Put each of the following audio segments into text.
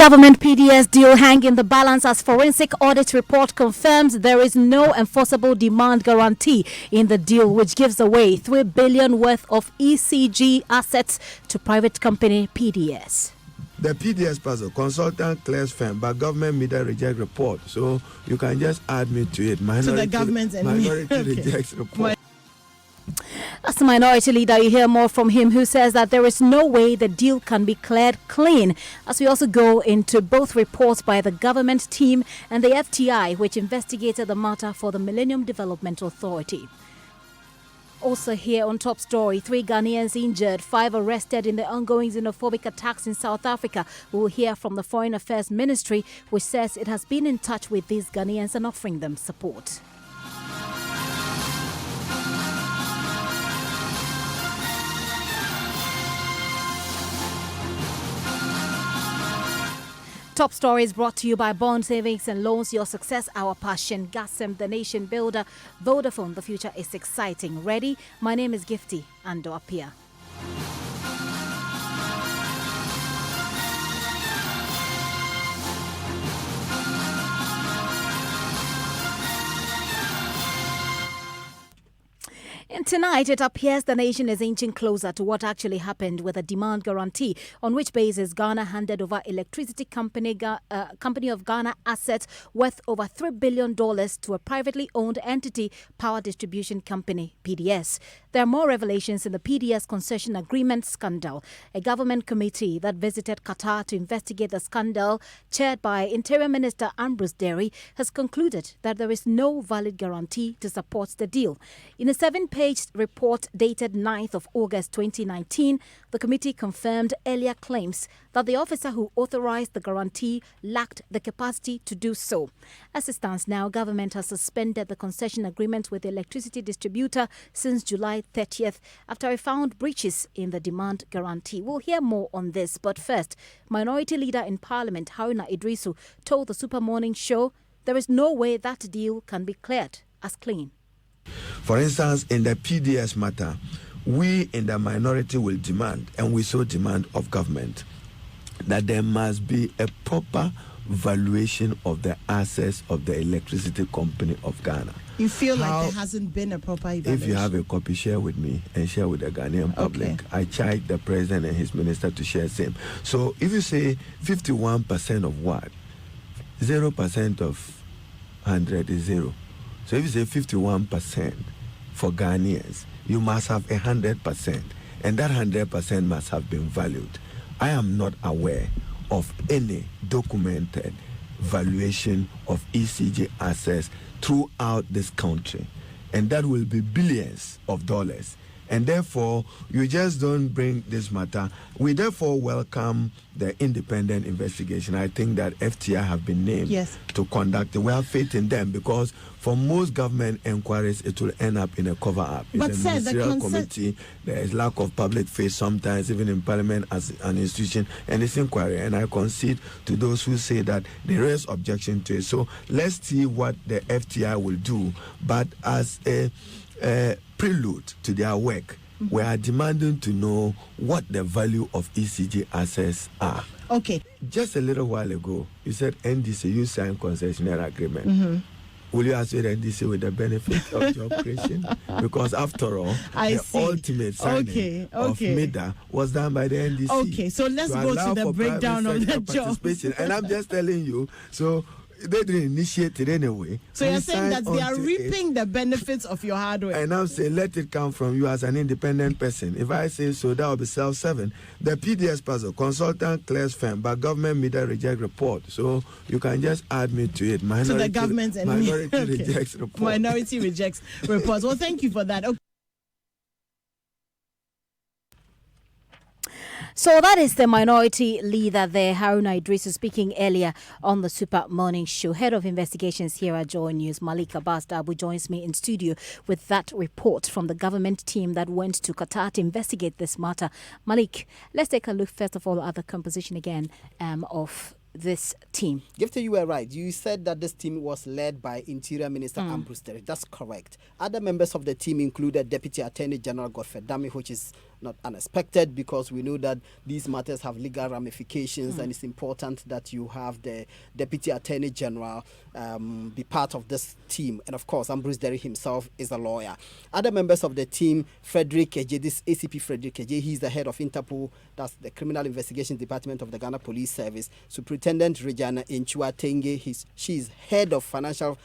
Government PDS deal hang in the balance as forensic audit report confirms there is no enforceable demand guarantee in the deal, which gives away $3 billion worth of ECG assets to private company PDS. The PDS puzzle consultant clears firm, but government media reject report. So you can just add me to it. The government rejects report. As the minority leader, you hear more from him, who says that there is no way the deal can be cleared clean. As we also go into both reports by the government team and the FTI, which investigated the matter for the Millennium Development Authority. Also here on Top Story, 3 Ghanaians injured, 5 arrested in the ongoing xenophobic attacks in South Africa. We will hear from the Foreign Affairs Ministry, which says it has been in touch with these Ghanaians and offering them support. Top Story is brought to you by Bond Savings and Loans, your success, our passion. Gasem, the nation builder. Vodafone, the future is exciting. Ready? My name is Gifty Ando Apia. And tonight, it appears the nation is inching closer to what actually happened with a demand guarantee, on which basis Ghana handed over electricity company of Ghana assets worth over $3 billion to a privately owned entity, Power Distribution Company, PDS. There are more revelations in the PDS concession agreement scandal. A government committee that visited Qatar to investigate the scandal, chaired by Interior Minister Ambrose Derry, has concluded that there is no valid guarantee to support the deal. In a 7-page report dated 9th of August 2019, the committee confirmed earlier claims that the officer who authorized the guarantee lacked the capacity to do so. As it stands now, government has suspended the concession agreement with the electricity distributor since July 30th after it found breaches in the demand guarantee. We'll hear more on this, but first, Minority Leader in Parliament Haruna Idrisu told the Super Morning Show there is no way that deal can be cleared as clean. For instance, in the PDS matter, we in the minority will demand, and we so demand of government, that there must be a proper valuation of the assets of the electricity company of Ghana. You feel like there hasn't been a proper evaluation? If you have a copy, share with me and share with the Ghanaian public. Okay. I charge the president and his minister to share same. So if you say 51% of what? 0% of 100 is 0. So if you say 51% for Ghanaians, you must have 100%, and that 100% must have been valued. I am not aware of any documented valuation of ECG assets throughout this country, and that will be billions of dollars. And therefore, you just don't bring this matter. We therefore welcome the independent investigation. I think that FTI have been named to conduct it. We have faith in them because for most government inquiries, it will end up in a cover-up. It's a ministerial committee. There is lack of public face sometimes, even in Parliament as an institution, and it's inquiry. And I concede to those who say that there is objection to it. So let's see what the FTI will do. But as a prelude to their work, we are demanding to know what the value of ECG assets are. Okay. Just a little while ago, you said NDC, you signed concessionaire agreement. Will you associate NDC with the benefit of your operation? Because after all, the ultimate signing of MIDA was done by the NDC. Okay, so let's go to the breakdown of the job. And I'm just telling you, so they didn't initiate it anyway. So you're saying that they are reaping the benefits of your hard work. And I'm saying let it come from you as an independent person. If I say so, that will be self-serving. The PDS puzzle consultant clears firm, but government media reject report. So you can just add me to it. The government and minority rejects report. Minority rejects reports. Well, thank you for that. Okay. So that is the minority leader there, Haruna Idrisu, speaking earlier on the Super Morning Show. Head of investigations here at Joy News, Malik Abbas Dabu, joins me in studio with that report from the government team that went to Qatar to investigate this matter. Malik, let's take a look first of all at the composition again of this team. Gifty, you were right. You said that this team was led by Interior Minister Ambrose Derry. That's correct. Other members of the team included Deputy Attorney General Godfrey Dami, which is not unexpected, because we know that these matters have legal ramifications, and it's important that you have the Deputy Attorney General be part of this team. And of course, Ambrose Derry himself is a lawyer. Other members of the team, Frederick Eje, this ACP Frederick Eje, he's the head of Interpol, that's the Criminal Investigation Department of the Ghana Police Service. Superintendent Regina Inchua Tenge, she's head of Financial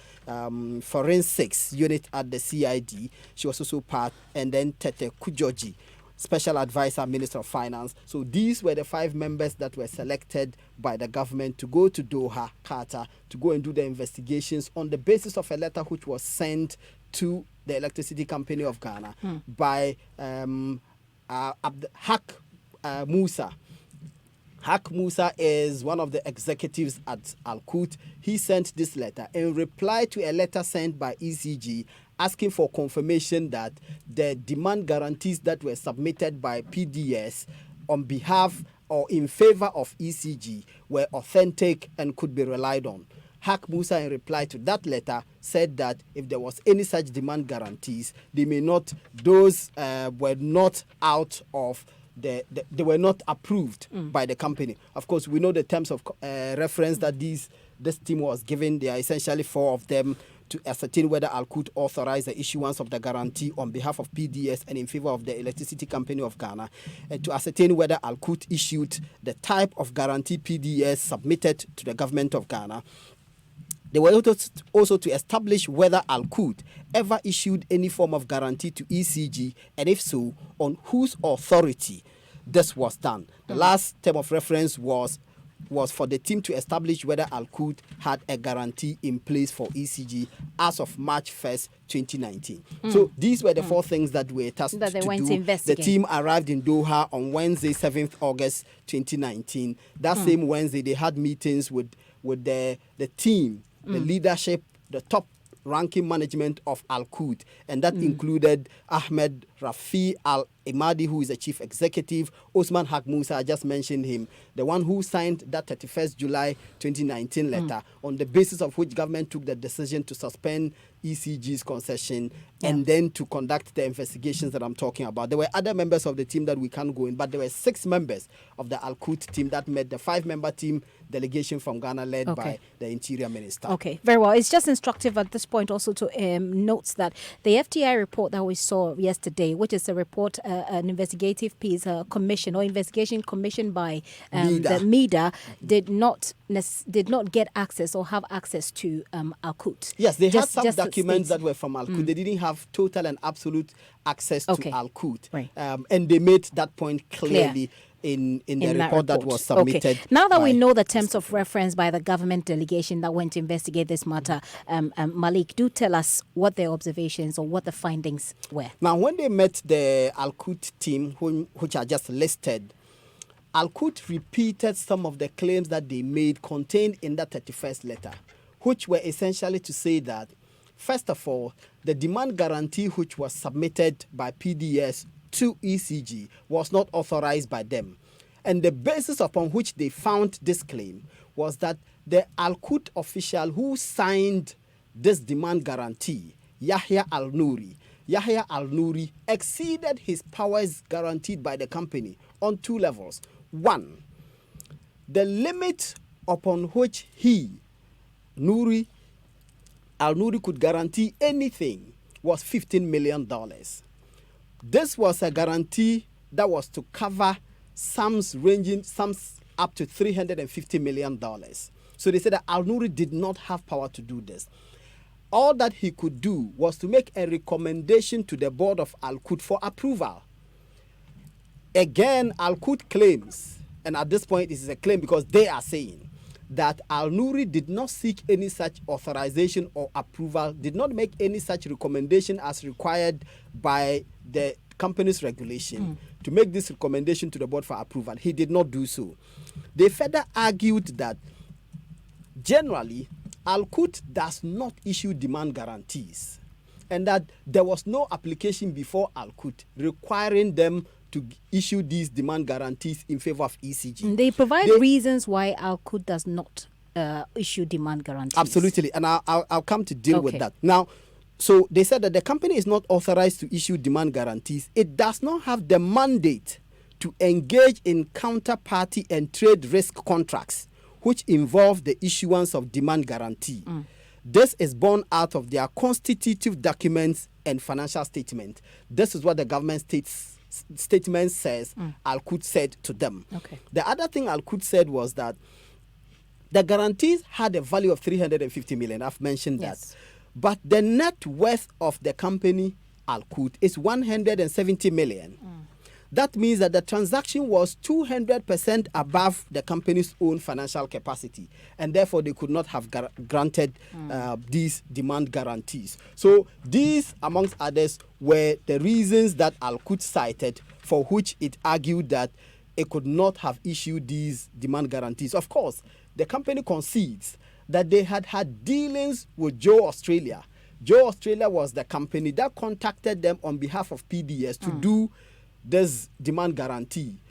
Forensics Unit at the CID. She was also part. And then Tete Kujoji, Special Advisor, Minister of Finance. So these were the 5 members that were selected by the government to go to Doha, Qatar, to go and do the investigations on the basis of a letter which was sent to the Electricity Company of Ghana by Haq Musa. Haq Musa is one of the executives at Al-Qut. He sent this letter in reply to a letter sent by ECG asking for confirmation that the demand guarantees that were submitted by PDS on behalf or in favor of ECG were authentic and could be relied on. Haq Musa, in reply to that letter, said that if there was any such demand guarantees, those were not out of they were not approved by the company. Of course, we know the terms of reference that this team was given. There are essentially 4 of them, to ascertain whether Al-Qut authorized the issuance of the guarantee on behalf of PDS and in favor of the Electricity Company of Ghana, and to ascertain whether Al-Qut issued the type of guarantee PDS submitted to the government of Ghana. They were also to establish whether Al-Qut ever issued any form of guarantee to ECG, and if so, on whose authority this was done. The last term of reference was for the team to establish whether Al-Qut had a guarantee in place for ECG as of March 1st, 2019. So these were the 4 things that were tasked that they to went do. to investigate. The team arrived in Doha on Wednesday, 7th August 2019. That same Wednesday, they had meetings with the team, the leadership, the top ranking management of Al-Qut, and that included Ahmed Rafi Al-Imadi, who is the chief executive, Osman Haq Musa, I just mentioned him, the one who signed that 31st July 2019 letter, on the basis of which government took the decision to suspend ECG's concession and then to conduct the investigations that I'm talking about. There were other members of the team that we can't go in, but there were 6 members of the Al-Qut team that met the 5-member team delegation from Ghana led by the Interior Minister. Okay, very well. It's just instructive at this point also to note that the FTI report that we saw yesterday, which is a report, an investigative piece, a commission or investigation commissioned by the MEDA, did not get access or have access to Al-Qut. Yes, they had some documents that were from Al-Qut. They didn't have total and absolute access to Al-Qut. Right. And they made that point clearly in the report that was submitted. Okay. Now that we know the terms of reference by the government delegation that went to investigate this matter, Malik, do tell us what their observations or what the findings were. Now, when they met the Al-Qut team, which are just listed, Al-Qut repeated some of the claims that they made contained in that 31st letter, which were essentially to say that, first of all, the demand guarantee which was submitted by PDS to ECG was not authorized by them. And the basis upon which they found this claim was that the Al-Qut official who signed this demand guarantee, Yahya Al-Nouri, exceeded his powers guaranteed by the company on 2 levels. 1, the limit upon which Al-Nouri could guarantee anything was $15 million. This was a guarantee that was to cover sums up to $350 million. So they said that Al-Nouri did not have power to do this. All that he could do was to make a recommendation to the board of Al-Qut for approval. Again, Al-Qut claims, and at this point this is a claim because they are saying that Al-Nouri did not seek any such authorization or approval, did not make any such recommendation as required by the company's regulation to make this recommendation to the board for approval. He did not do so. They further argued that generally Al-Qut does not issue demand guarantees, and that there was no application before Al-Qut requiring them to issue these demand guarantees in favor of ECG. They provide reasons why Al-Qut does not issue demand guarantees. Absolutely, and I'll come to deal with that. Now, So they said that the company is not authorized to issue demand guarantees. It does not have the mandate to engage in counterparty and trade risk contracts, which involve the issuance of demand guarantee. This is born out of their constitutive documents and financial statement. This is what the government statement says Al-Quds said to them. Okay. The other thing Al-Quds said was that the guarantees had a value of 350 million. I've mentioned Yes. that. But the net worth of the company, Al-Quds, is 170 million. That means that the transaction was 200% above the company's own financial capacity, and therefore they could not have granted these demand guarantees. So these, amongst others, were the reasons that Al-Quds cited for which it argued that it could not have issued these demand guarantees. Of course, the company concedes that they had had dealings with Joe Australia. Joe Australia was the company that contacted them on behalf of PDS to do this demand guarantee.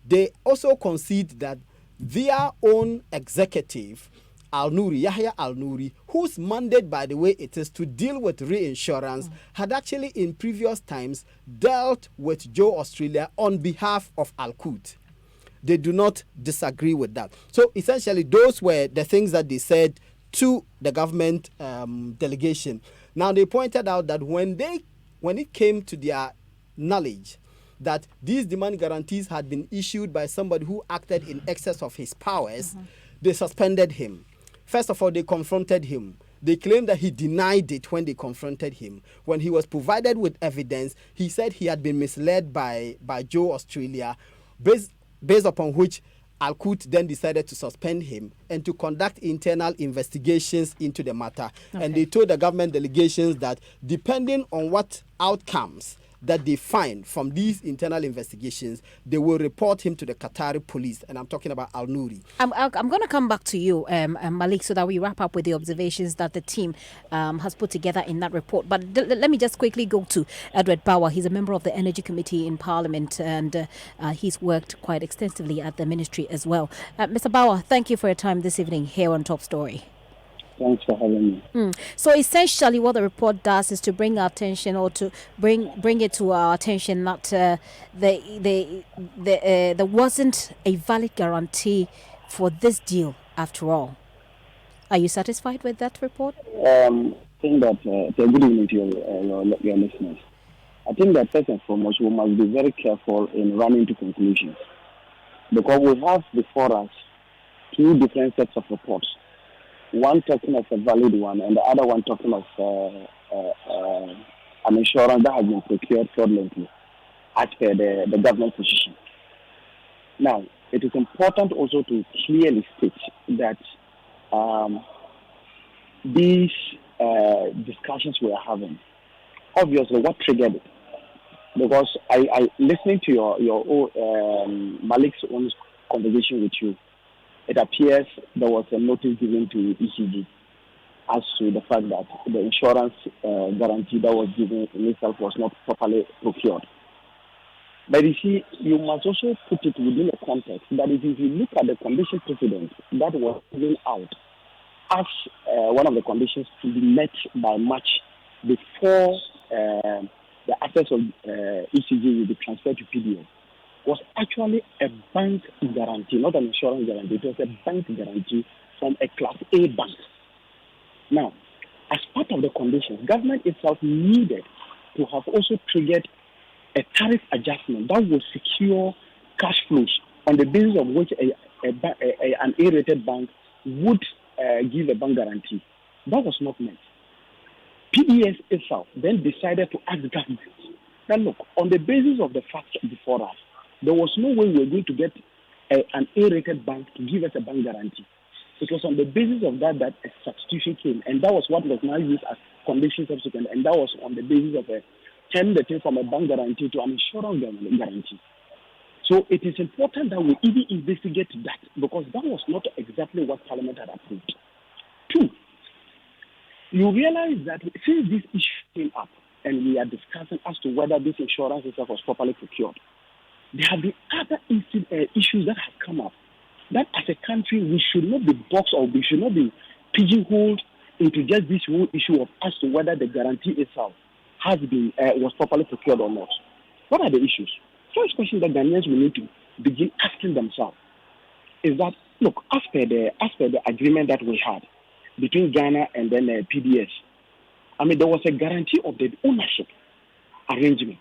They also concede that their own executive, Yahya Al-Nouri, whose mandate, by the way, it is to deal with reinsurance, had actually in previous times dealt with Joe Australia on behalf of Al-Quds. They do not disagree with that. So essentially, those were the things that they said to the government delegation. Now, they pointed out that when it came to their knowledge that these demand guarantees had been issued by somebody who acted in excess of his powers, they suspended him. First of all, they confronted him. They claimed that he denied it when they confronted him. When he was provided with evidence, he said he had been misled by Joe Australia, based upon which Al-Quds then decided to suspend him and to conduct internal investigations into the matter. Okay. And they told the government delegations that depending on what outcomes that they find from these internal investigations, they will report him to the Qatari police. And I'm talking about Al-Nouri. I'm going to come back to you, Malik, so that we wrap up with the observations that the team has put together in that report. But let me just quickly go to Edward Bauer. He's a member of the Energy Committee in Parliament, and he's worked quite extensively at the ministry as well. Mr. Bauer, thank you for your time this evening here on Top Story. Thanks for having me. So essentially what the report does is to bring our attention, or to bring it to our attention that there wasn't a valid guarantee for this deal after all. Are you satisfied with that report? I think that good evening to your listeners. I think that first and foremost we must be very careful in running to conclusions, because we have before us two different sets of reports. One talking of a valid one, and the other one talking of an insurance that has been procured fraudulently as per the government position. Now, it is important also to clearly state that these discussions we are having, obviously what triggered it? Because I listening to your Malik's own conversation with you, it appears there was a notice given to ECG as to the fact that the insurance guarantee that was given in itself was not properly procured. But you see, you must also put it within a context that if you look at the condition precedent that was given out as one of the conditions to be met by March before the assets of ECG will be transferred to PDS, was actually a bank guarantee, not an insurance guarantee. It was a bank guarantee from a Class A bank. Now, as part of the conditions, government itself needed to have also triggered a tariff adjustment that would secure cash flows on the basis of which an A-rated bank would give a bank guarantee. That was not met. PDS itself then decided to ask the government that, look, on the basis of the facts before us, there was no way we were going to get an A-rated bank to give us a bank guarantee. It was on the basis of that a substitution came, and that was what was now used as condition subsequent, and that was on the basis of turning the thing from a bank guarantee to an insurance guarantee. So it is important that we even investigate that, because that was not exactly what Parliament had approved. Two, you realize that since this issue came up, and we are discussing as to whether this insurance itself was properly procured, there have been other issues that have come up that as a country we should not be boxed, or we should not be pigeonholed into just this whole issue of as to whether the guarantee itself has been was properly procured or not. What are the issues? First question that Ghanaians will need to begin asking themselves is that, look, as per the agreement that we had between Ghana and then PBS, I mean, there was a guarantee of the ownership arrangement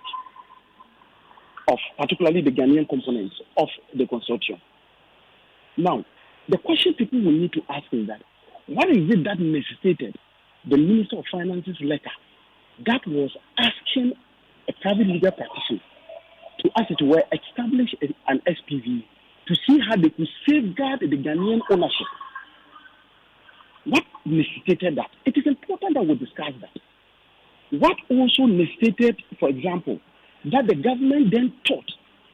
of particularly the Ghanaian components of the consortium. Now, the question people will need to ask is that, what is it that necessitated the Minister of Finance's letter that was asking a private legal practitioner to, as it were, establish an SPV to see how they could safeguard the Ghanaian ownership? What necessitated that? It is important that we discuss that. What also necessitated, for example, that the government then thought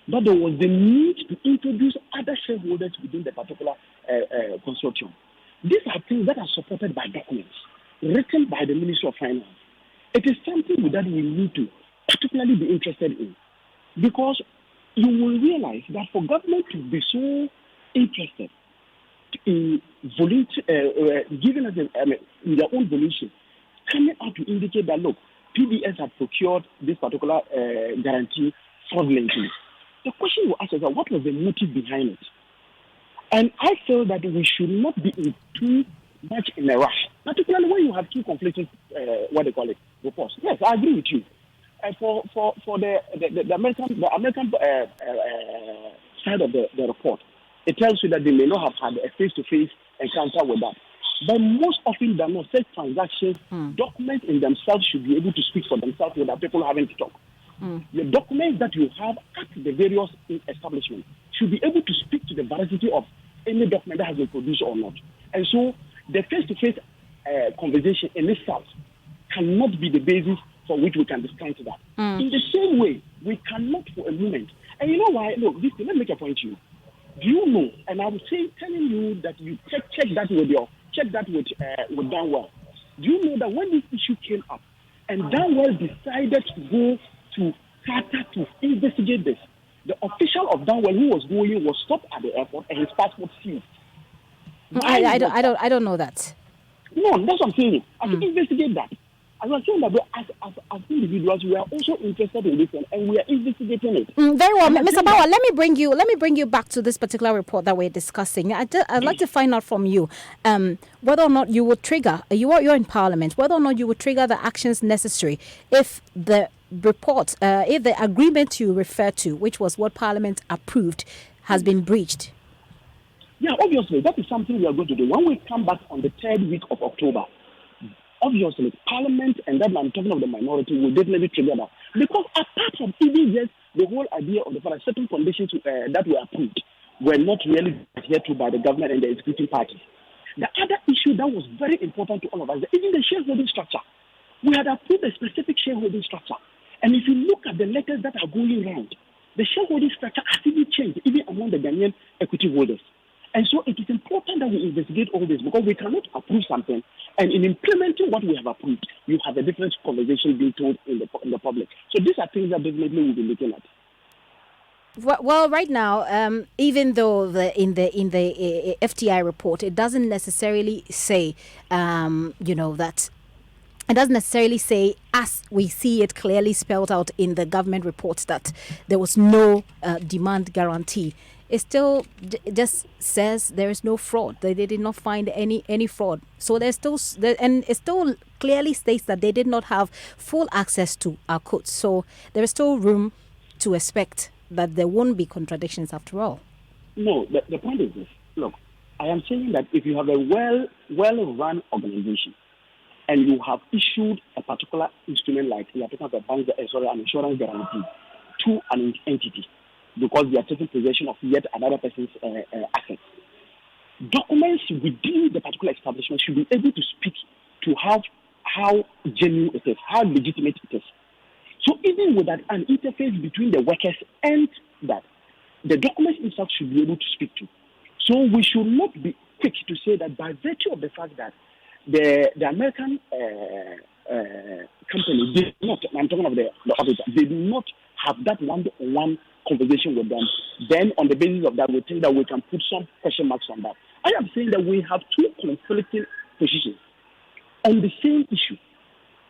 that there was the need to introduce other shareholders within the particular consortium? These are things that are supported by documents written by the Ministry of Finance. It is something that we need to particularly be interested in, because you will realize that for government to be so interested in giving us in their own volition, coming out to indicate that, look, PBS had procured this particular guarantee fraudulently. The question you ask is, what was the motive behind it? And I feel that we should not be too much in a rush, particularly when you have two conflicting, reports. Yes, I agree with you. For the American side of the report, it tells you that they may not have had a face-to-face encounter with that. But most often than not, such transactions, documents in themselves should be able to speak for themselves without people having to talk. The documents that you have at the various establishments should be able to speak to the veracity of any document that has been produced or not. And so the face-to-face conversation in itself cannot be the basis for which we can discount that. In the same way, we cannot for a moment. And you know why? Look, let me make a point to you. Do you know? And I would say, telling you that you check that with Danwell. Do you know that when this issue came up, and Danwell decided to go to Qatar to investigate this, the official of Danwell who was going was stopped at the airport and his passport seized. I don't know that. No, that's what I'm saying. I should investigate that. As I'm saying that as individuals, we are also interested in this and we are investigating it. Very well, Mr. Bauer. Let me bring you back to this particular report that we're discussing. I'd like to find out from you whether or not you would trigger. You're in Parliament. Whether or not you would trigger the actions necessary if the report, if the agreement you refer to, which was what Parliament approved, has been breached. Yeah, obviously that is something we are going to do when we come back on the 3rd week of October. Obviously, Parliament, and then I'm talking of the minority, will definitely trigger that. Because apart from even just the whole idea of the fact that certain conditions that were approved were not really adhered to by the government and the executive party. The other issue that was very important to all of us, even the shareholding structure. We had approved a specific shareholding structure. And if you look at the letters that are going around, the shareholding structure has even changed, even among the Ghanaian equity holders. And so it is important that we investigate all this, because we cannot approve something and in implementing what we have approved, you have a different conversation being told in the public. So these are things that definitely we'll be looking at. Well, right now, even though in the FTI report, it doesn't necessarily say, that. It doesn't necessarily say, as we see it clearly spelled out in the government reports, that there was no demand guarantee. It still just says there is no fraud. They did not find any fraud. So there's still, and it still clearly states that they did not have full access to our codes. So there is still room to expect that there won't be contradictions after all. No, the point is this. Look, I am saying that if you have a well-run organization, and you have issued a particular instrument like you are talking about an insurance guarantee to an entity because they are taking possession of yet another person's assets. Documents within the particular establishment should be able to speak to how genuine it is, how legitimate it is. So even with that, an interface between the workers and that, the documents itself should be able to speak to. So we should not be quick to say that by virtue of the fact that the American company did not, I'm talking of the auditor, they do not have that one-on-one conversation with them. Then on the basis of that, we think that we can put some question marks on that. I am saying that we have two conflicting positions. on the same issue.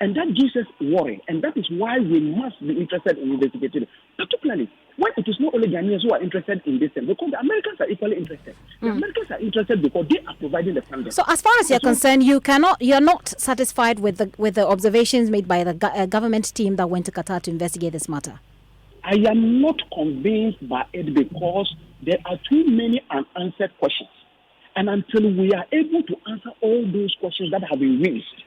And that gives us worry. And that is why we must be interested in investigating it. Particularly when it is not only Ghanaians who are interested in this thing, because the Americans are equally interested. The Americans are interested because they are providing the funding. So, as far as you're concerned, you're not satisfied with the observations made by the government team that went to Qatar to investigate this matter? I am not convinced by it because there are too many unanswered questions. And until we are able to answer all those questions that have been raised,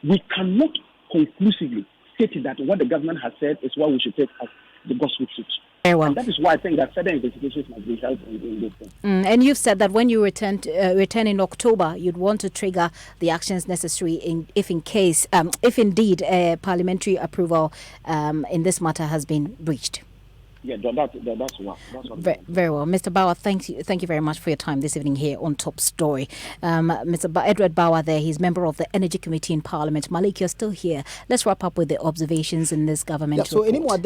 we cannot conclusively state that what the government has said is what we should take as the gospel truth. Very well. And that is why I think that further investigations must be held in this thing. And you've said that when you return in October, you'd want to trigger the actions necessary if indeed parliamentary approval in this matter has been breached. Yeah, that's what. Very well. Mr. Bauer, thank you very much for your time this evening here on Top Story. Mr. Edward Bauer there, he's member of the Energy Committee in Parliament. Malik, you're still here. Let's wrap up with the observations in this government report. Anymore,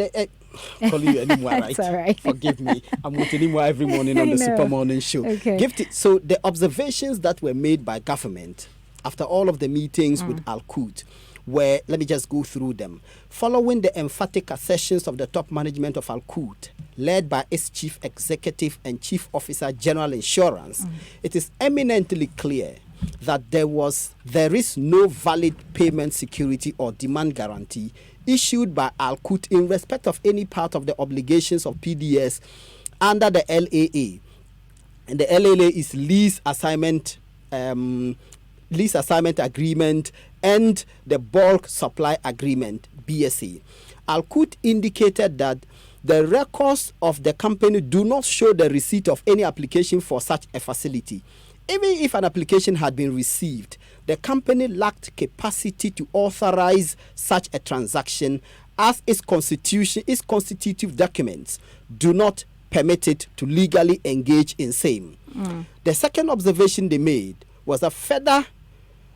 calling you anymore, right? It's all right. Forgive me. I'm with anymore every morning on the Super Morning Show. Okay. So the observations that were made by government after all of the meetings with Al-Quds, where, let me just go through them. Following the emphatic assertions of the top management of Al-Quds, led by its chief executive and chief officer general insurance, it is eminently clear that there is no valid payment security or demand guarantee issued by Al-Quds in respect of any part of the obligations of PDS under the LAA. And the LAA is lease assignment agreement and the bulk supply agreement, BSA. Al-Quds indicated that the records of the company do not show the receipt of any application for such a facility. Even if an application had been received, the company lacked capacity to authorize such a transaction as its constitutive documents do not permit it to legally engage in same. The second observation they made was that further,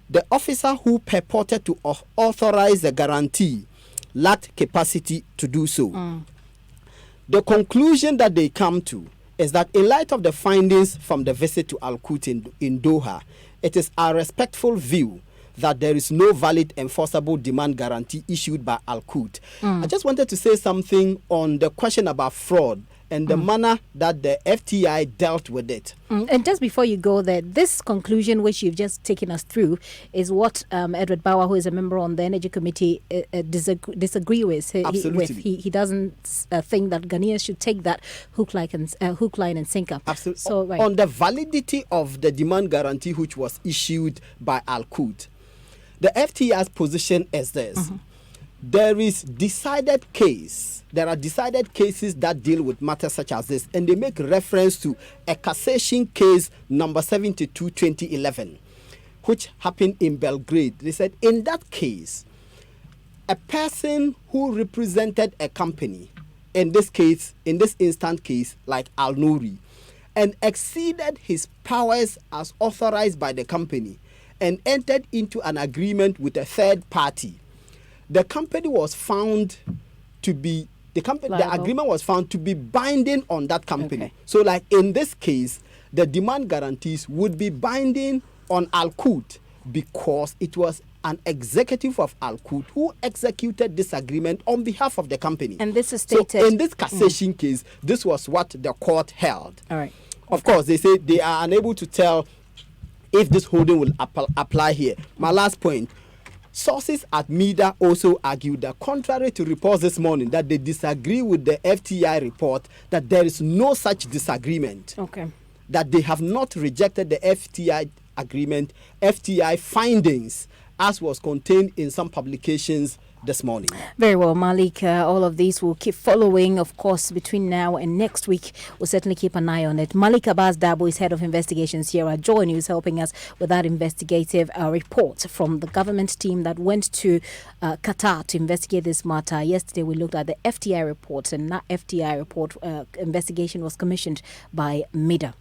the officer who purported to authorize the guarantee lacked capacity to do so. The conclusion that they come to is that in light of the findings from the visit to Al-Quds in Doha, it is our respectful view that there is no valid enforceable demand guarantee issued by Al-Quds. I just wanted to say something on the question about fraud and the manner that the FTI dealt with it. And just before you go there, this conclusion which you've just taken us through is what Edward Bauer, who is a member on the Energy Committee, disagree with. Absolutely. He doesn't think that Ghanaians should take that hook, line and sinker. Absolutely. So, right. On the validity of the demand guarantee which was issued by Al-Quds, the FTI's position is this. There are decided cases that deal with matters such as this, and they make reference to a cassation case number 72/2011, which happened in Belgrade. They said in that case, a person who represented a company, in this instant case, like Al-Nouri, and exceeded his powers as authorized by the company and entered into an agreement with a third party. The company was found to be the agreement was found to be binding on that company. Okay. So, like in this case, the demand guarantees would be binding on Al-Quds because it was an executive of Al-Quds who executed this agreement on behalf of the company. And this is stated. So in this cassation case, this was what the court held. All right. Of course, they say they are unable to tell if this holding will apply here. My last point. Sources at MEDA also argued that, contrary to reports this morning, that they disagree with the FTI report, that there is no such disagreement. Okay. That they have not rejected the FTI agreement, FTI findings, as was contained in some publications this morning. Very well, Malik. All of these will keep following, of course, between now and next week. We'll certainly keep an eye on it. Malik Abbas Dabo is head of investigations here at Joy News, helping us with that investigative report from the government team that went to Qatar to investigate this matter. Yesterday, we looked at the FTI report, and that FTI report investigation was commissioned by MEDA.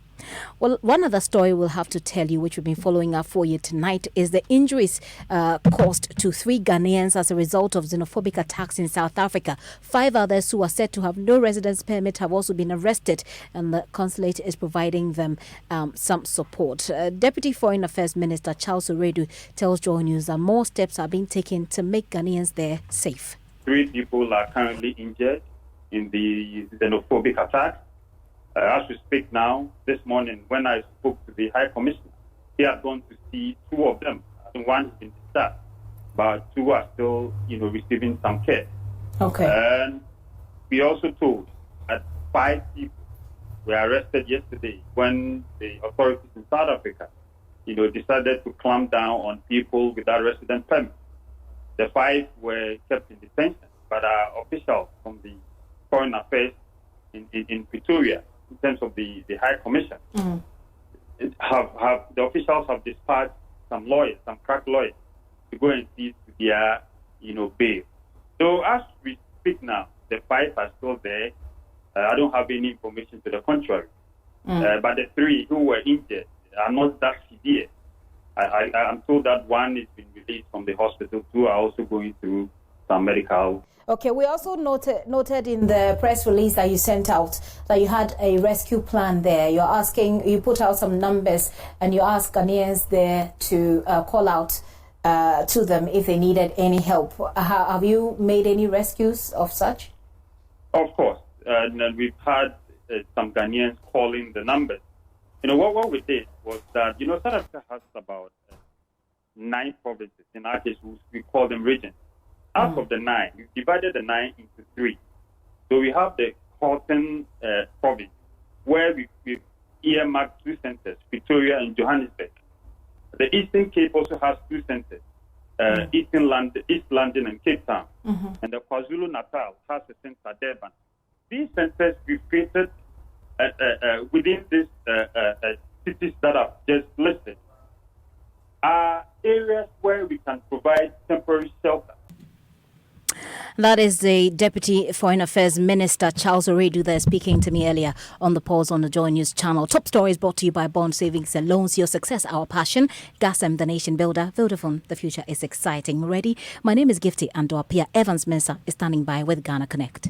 Well, one other story we'll have to tell you, which we've been following up for you tonight, is the injuries caused to 3 Ghanaians as a result of xenophobic attacks in South Africa. 5 others who are said to have no residence permit have also been arrested, and the consulate is providing them some support. Deputy Foreign Affairs Minister Charles Oredu tells Joy News that more steps are being taken to make Ghanaians there safe. 3 people are currently injured in the xenophobic attack. As we speak now, this morning, when I spoke to the High Commissioner, he had gone to see 2 of them. I think one has been discharged, but 2 are still, receiving some care. Okay. And we also told that 5 people were arrested yesterday when the authorities in South Africa, decided to clamp down on people without resident permit. The 5 were kept in detention, but our officials from the Foreign Affairs in Pretoria, in terms of the High Commission, have the officials have dispatched some lawyers, some crack lawyers, to go and see to their, bail. So as we speak now, the 5 are still there. I don't have any information to the contrary. But the 3 who were injured are not that severe. I'm told that 1 is being released from the hospital. 2 are also going through some medical. Okay, we also noted in the press release that you sent out that you had a rescue plan there. You put out some numbers and you asked Ghanaians there to call out to them if they needed any help. Have you made any rescues of such? Of course. And we've had some Ghanaians calling the numbers. What we did was that, South Africa has about 9 provinces. In our case, we call them regions. Out of the 9, we've divided the 9 into 3. So we have the Gauteng province, where we've earmarked 2 centers, Pretoria and Johannesburg. The Eastern Cape also has 2 centers, East London and Cape Town. And the KwaZulu-Natal has a center, Durban. These centers we've created within these cities that I've just listed are areas where we can provide temporary shelter. That is the Deputy Foreign Affairs Minister, Charles Oredu, there speaking to me earlier on the Pulse on the Joy News channel. Top stories brought to you by Bond Savings and Loans. Your success, our passion. GASM, the nation builder. Vodafone, the future is exciting. Ready? My name is Gifty Andoapia. Evans Mensah is standing by with Ghana Connect.